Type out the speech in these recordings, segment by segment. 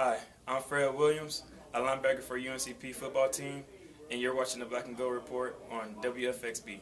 Hi, I'm Fred Williams, a linebacker for UNCP football team, and you're watching the Black and Gold Report on WFXB.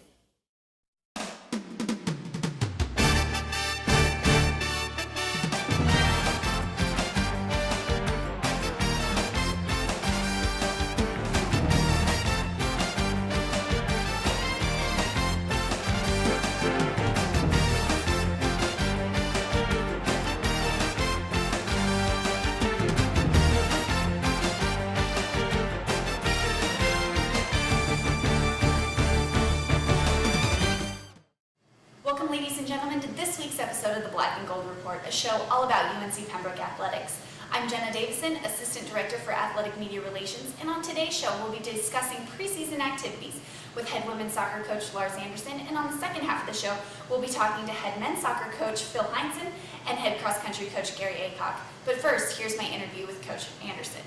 Welcome, ladies and gentlemen, to this week's episode of the Black and Gold Report, a show all about UNC Pembroke athletics. I'm Jenna Davison, Assistant Director for Athletic Media Relations, and on today's show we'll be discussing preseason activities with head women's soccer coach Lars Anderson, and on the second half of the show we'll be talking to head men's soccer coach Phil Heinzen and head cross-country coach Gary Aycock. But first, here's my interview with Coach Anderson.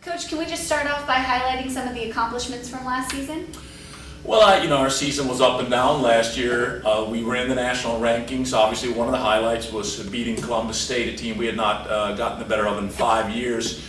Coach, can we just start off by highlighting some of the accomplishments from last season? Well, our season was up and down last year. We were in the national rankings. Obviously, one of the highlights was beating Columbus State, a team we had not gotten the better of in 5 years.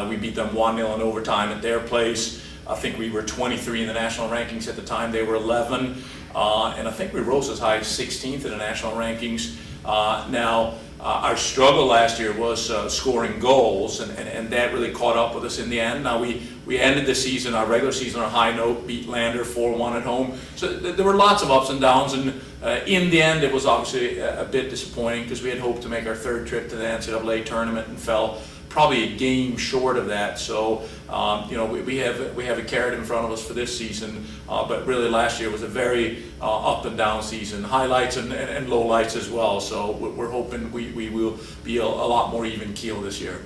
We beat them 1-0 in overtime at their place. I think we were 23 in the national rankings at the time. They were 11. And I think we rose as high as 16th in the national rankings. Our struggle last year was scoring goals, and that really caught up with us in the end. Now, we ended the season, our regular season, on a high note, beat Lander 4-1 at home. So there were lots of ups and downs, and in the end, it was obviously a bit disappointing because we had hoped to make our third trip to the NCAA tournament and fell probably a game short of that. So, we have a carrot in front of us for this season, but really last year was a very up and down season, highlights and lowlights as well. So we're hoping we will be a lot more even keel this year.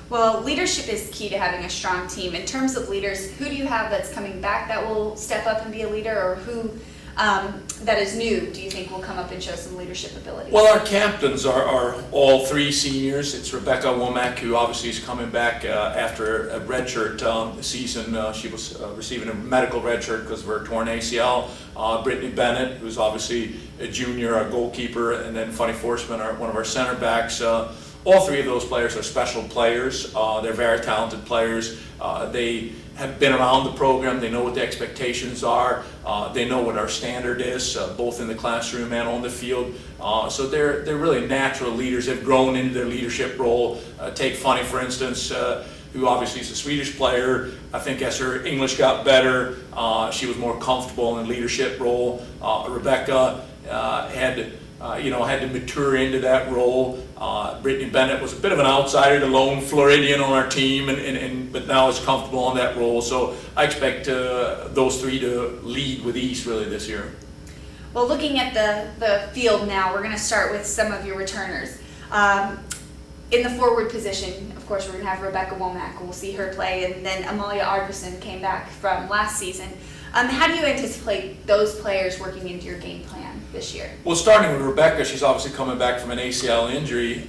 Well, leadership is key to having a strong team. In terms of leaders, who do you have that's coming back that will step up and be a leader, or who that is new, do you think will come up and show some leadership abilities? Well, our captains are all three seniors. It's Rebecca Womack, who obviously is coming back after a redshirt season. She was receiving a medical redshirt because of her torn ACL. Brittany Bennett, who's obviously a junior, our goalkeeper, and then Funny Forsman, one of our center backs. All three of those players are special players. They're very talented players. They have been around the program. They know what the expectations are. They know what our standard is, both in the classroom and on the field. So they're really natural leaders. They've grown into their leadership role. Take Funny, for instance, who obviously is a Swedish player. I think as her English got better, she was more comfortable in the leadership role. Rebecca had to mature into that role. Brittany Bennett was a bit of an outsider, the lone Floridian on our team, but now is comfortable in that role. So I expect those three to lead with ease really this year. Well, looking at the field now, we're going to start with some of your returners. In the forward position, of course, we're going to have Rebecca Womack. We'll see her play, and then Amalia Arvidsson came back from last season. How do you anticipate those players working into your game plan this year? Well, starting with Rebecca, she's obviously coming back from an ACL injury,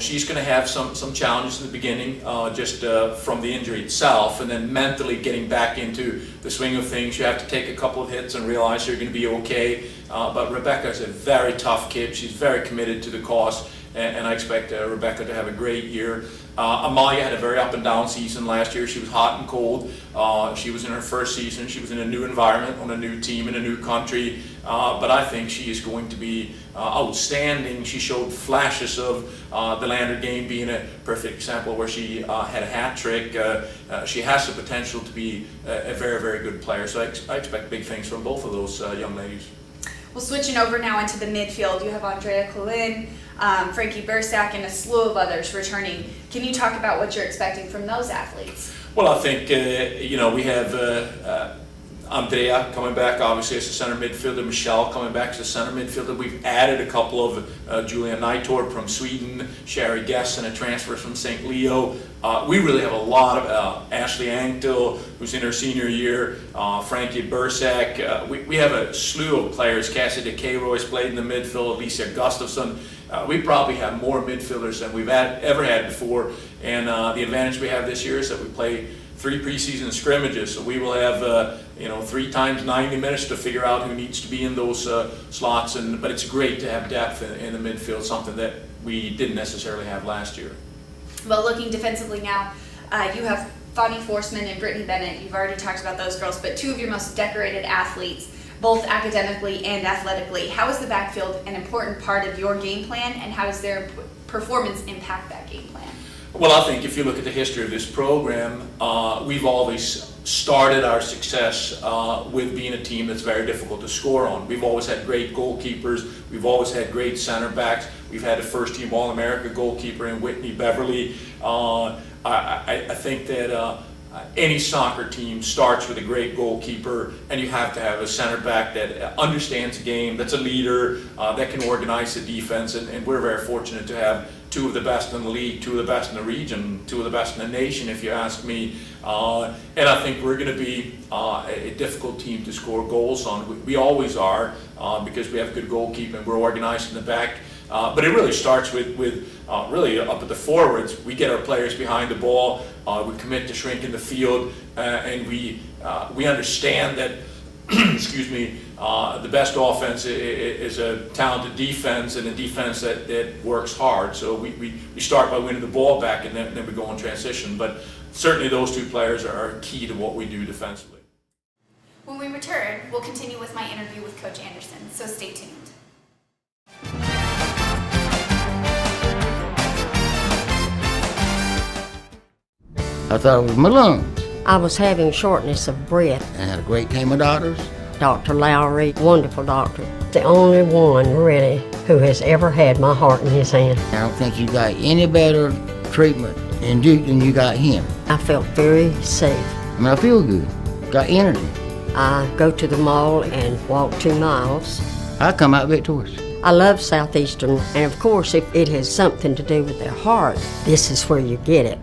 she's going to have some challenges in the beginning, just from the injury itself, and then mentally getting back into the swing of things. You have to take a couple of hits and realize you're going to be okay. But Rebecca is a very tough kid. She's very committed to the cause, and I expect Rebecca to have a great year. Amalia had a very up and down season last year. She was hot and cold. She was in her first season. She was in a new environment, on a new team, in a new country. But I think she is going to be outstanding. She showed flashes of the Lander game being a perfect example where she had a hat trick. She has the potential to be a very, very good player. So I expect big things from both of those young ladies. Well, switching over now into the midfield, you have Andrea Colin, Frankie Bursack, and a slew of others returning. Can you talk about what you're expecting from those athletes? Well, I think, we have Andrea coming back, obviously, as a center midfielder. Michelle coming back as a center midfielder. We've added a couple of Julia Nitorp from Sweden, Sherry Guest, and a transfer from St. Leo. We really have a lot of Ashley Anktil, who's in her senior year, Frankie Bursack. We have a slew of players. Cassie DeCayroy's played in the midfield, Alicia Gustafson. We probably have more midfielders than we've ever had before. And the advantage we have this year is that we play 3 preseason scrimmages. So we will have 3 times 90 minutes to figure out who needs to be in those slots. But it's great to have depth in the midfield, something that we didn't necessarily have last year. Well, looking defensively now, you have Fonnie Forsman and Brittany Bennett. You've already talked about those girls, but 2 of your most decorated athletes, both academically and athletically. How is the backfield an important part of your game plan, and how does their performance impact that game plan? Well, I think if you look at the history of this program, we've always started our success with being a team that's very difficult to score on. We've always had great goalkeepers. We've always had great center backs. We've had a first-team All-America goalkeeper in Whitney Beverly. I think that any soccer team starts with a great goalkeeper, and you have to have a center back that understands the game, that's a leader, that can organize the defense, and we're very fortunate to have 2 of the best in the league, 2 of the best in the region, 2 of the best in the nation, if you ask me. And I think we're going to be a difficult team to score goals on. We always are, because we have good goalkeeping, we're organized in the back. But it really starts with really up at the forwards. We get our players behind the ball. We commit to shrinking the field, and we understand that. Excuse me. The best offense is a talented defense, and a defense that works hard. So we start by winning the ball back, and then we go in transition. But certainly those 2 players are key to what we do defensively. When we return, we'll continue with my interview with Coach Anderson, so stay tuned. I thought it was my lungs. I was having shortness of breath. I had a great team of doctors. Dr. Lowry, wonderful doctor. The only one, really, who has ever had my heart in his hand. I don't think you got any better treatment in Duke than you got him. I felt very safe. I mean, I feel good. Got energy. I go to the mall and walk 2 miles. I come out victorious. I love Southeastern, and of course, if it has something to do with their heart, this is where you get it.